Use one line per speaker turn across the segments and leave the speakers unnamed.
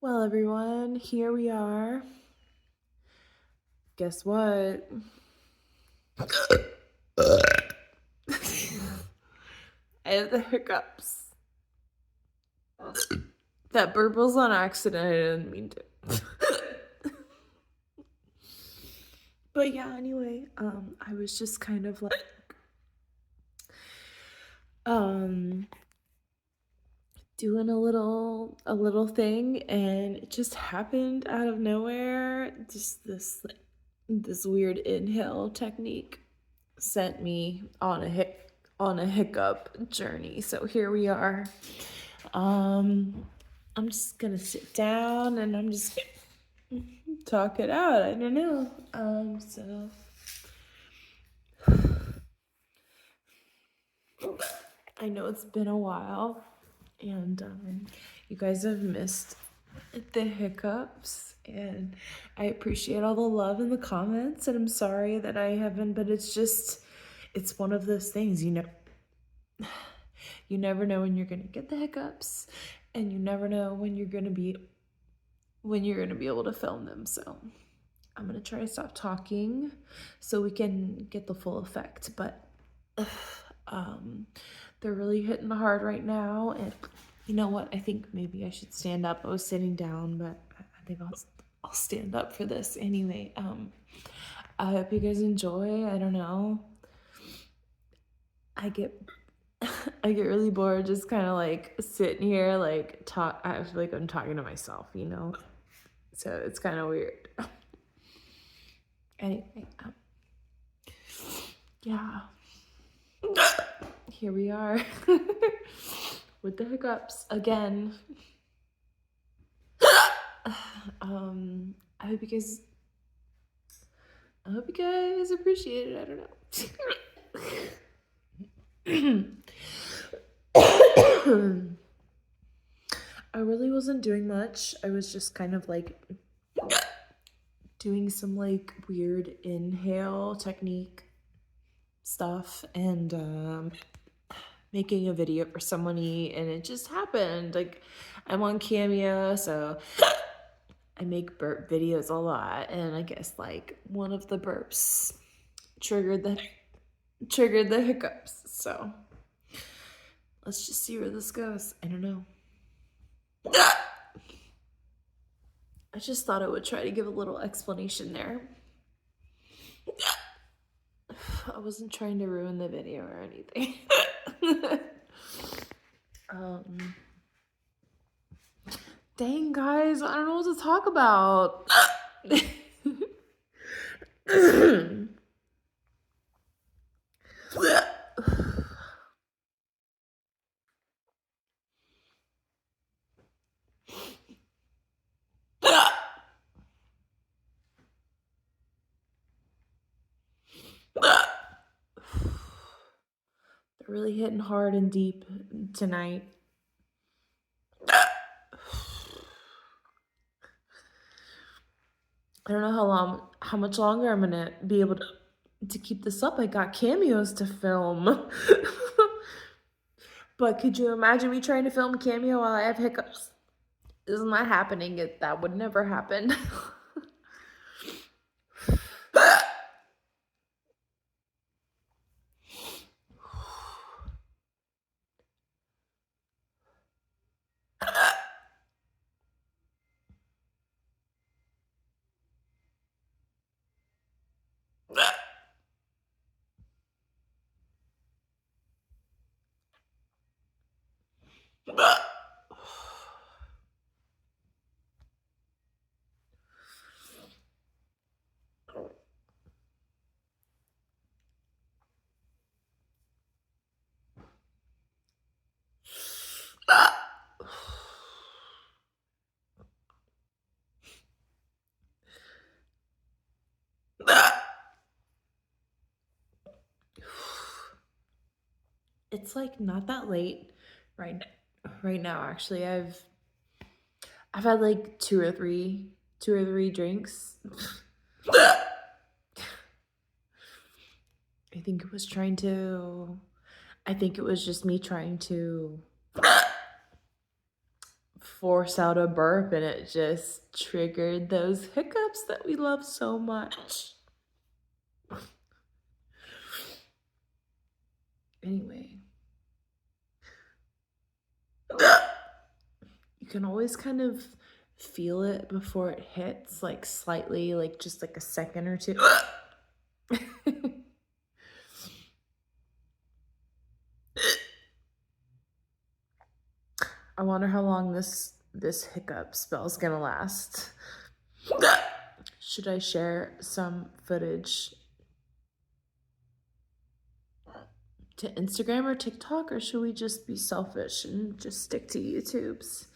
Well, everyone, here we are. Guess what? I have the hiccups. That burp was on accident. I didn't mean to. But yeah, anyway, I was just kind of like, doing a little thing, and it just happened out of nowhere. Just this weird inhale technique sent me on a hiccup journey. So here we are. I'm just gonna sit down and I'm just gonna talk it out. I don't know. So I know it's been a while, and you guys have missed the hiccups, and I appreciate all the love in the comments, and I'm sorry that I haven't, but it's one of those things, you never know when you're gonna get the hiccups, and you never know when you're gonna be able to film them. So I'm gonna try to stop talking so we can get the full effect, but they're really hitting hard right now. And you know what, I think maybe I should stand up. I was sitting down, but I think I'll stand up for this anyway. I hope you guys enjoy. I don't know, I get I get really bored just kind of like sitting here like talk. I feel like I'm talking to myself, so it's kind of weird. Anyway, yeah, here we are with the hiccups again. I hope you guys appreciate it. I don't know. I really wasn't doing much. I was just kind of like doing some like weird inhale technique stuff, and making a video for somebody, and it just happened. Like, I'm on Cameo, so I make burp videos a lot, and I guess like one of the burps triggered the hiccups. So let's just see where this goes. I don't know. I just thought I would try to give a little explanation there. I wasn't trying to ruin the video or anything. Dang, guys, I don't know what to talk about. They're really hitting hard and deep tonight. I don't know how much longer I'm gonna be able to keep this up. I got cameos to film. But could you imagine me trying to film a cameo while I have hiccups? Isn't that happening? That would never happen. It's like not that late right now. Actually, I've had like two or three drinks. I think it was just me trying to force out a burp and it just triggered those hiccups that we love so much. Anyway. You can always kind of feel it before it hits, like slightly, like just like a second or two. I wonder how long this hiccup spell is gonna last. Should I share some footage to Instagram or TikTok, or should we just be selfish and just stick to YouTube's?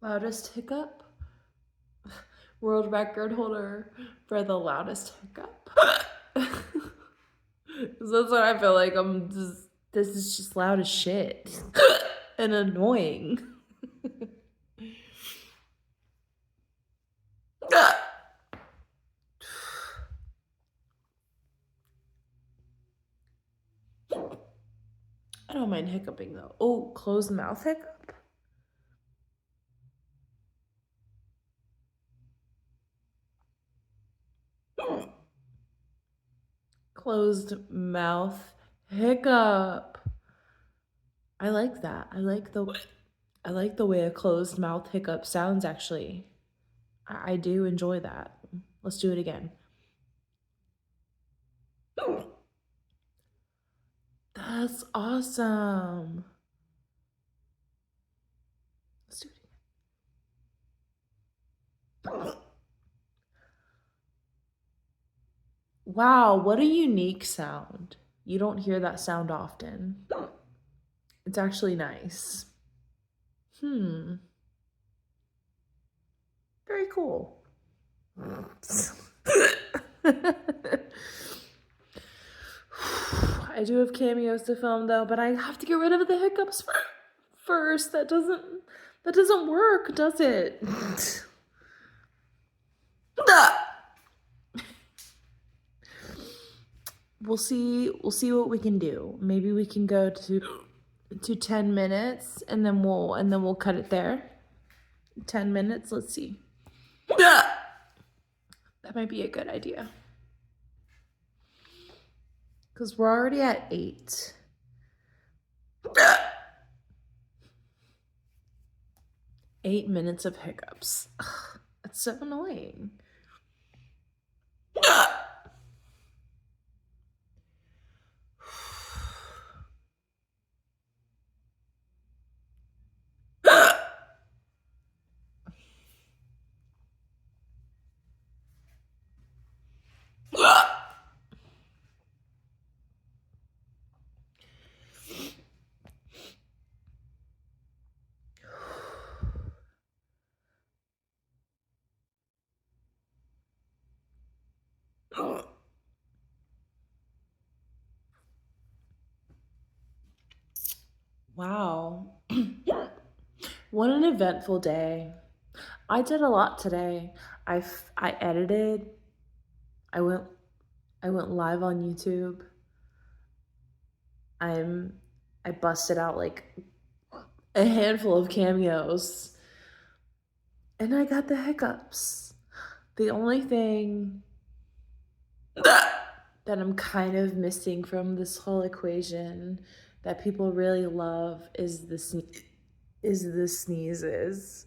Loudest hiccup? World record holder for the loudest hiccup. That's what I feel like. This is just loud as shit and annoying. I don't mind hiccuping though. Oh, closed mouth hiccup? Closed mouth hiccup. I like that. I like the way a closed mouth hiccup sounds actually. I do enjoy that. Let's do it again. That's awesome. Let's do it again. Wow, what a unique sound. You don't hear that sound often. It's actually nice. Very cool. I do have cameos to film though, but I have to get rid of the hiccups first. That doesn't work, does it? We'll see what we can do. Maybe we can go to 10 minutes and then we'll cut it there. 10 minutes, let's see. That might be a good idea. Because we're already at 8. Eight minutes of hiccups. Ugh, that's so annoying. Wow. What an eventful day. I did a lot today. I edited. I went live on YouTube. I busted out like a handful of cameos. And I got the hiccups. The only thing that I'm kind of missing from this whole equation that people really love is the sneezes.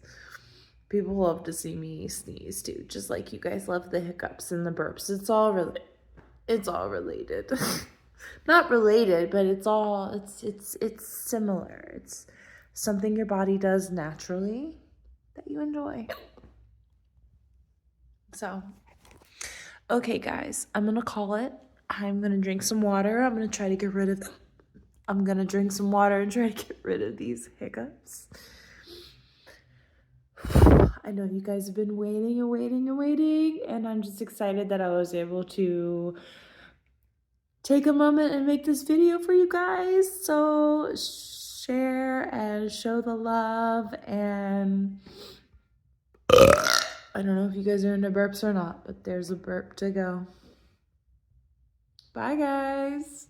People love to see me sneeze too, just like you guys love the hiccups and the burps. It's all related. Not related, but it's similar. It's something your body does naturally that you enjoy. So, okay guys, I'm gonna call it. I'm gonna drink some water. I'm gonna drink some water and try to get rid of these hiccups. I know you guys have been waiting, and I'm just excited that I was able to take a moment and make this video for you guys. So share and show the love. And I don't know if you guys are into burps or not, but there's a burp to go. Bye, guys.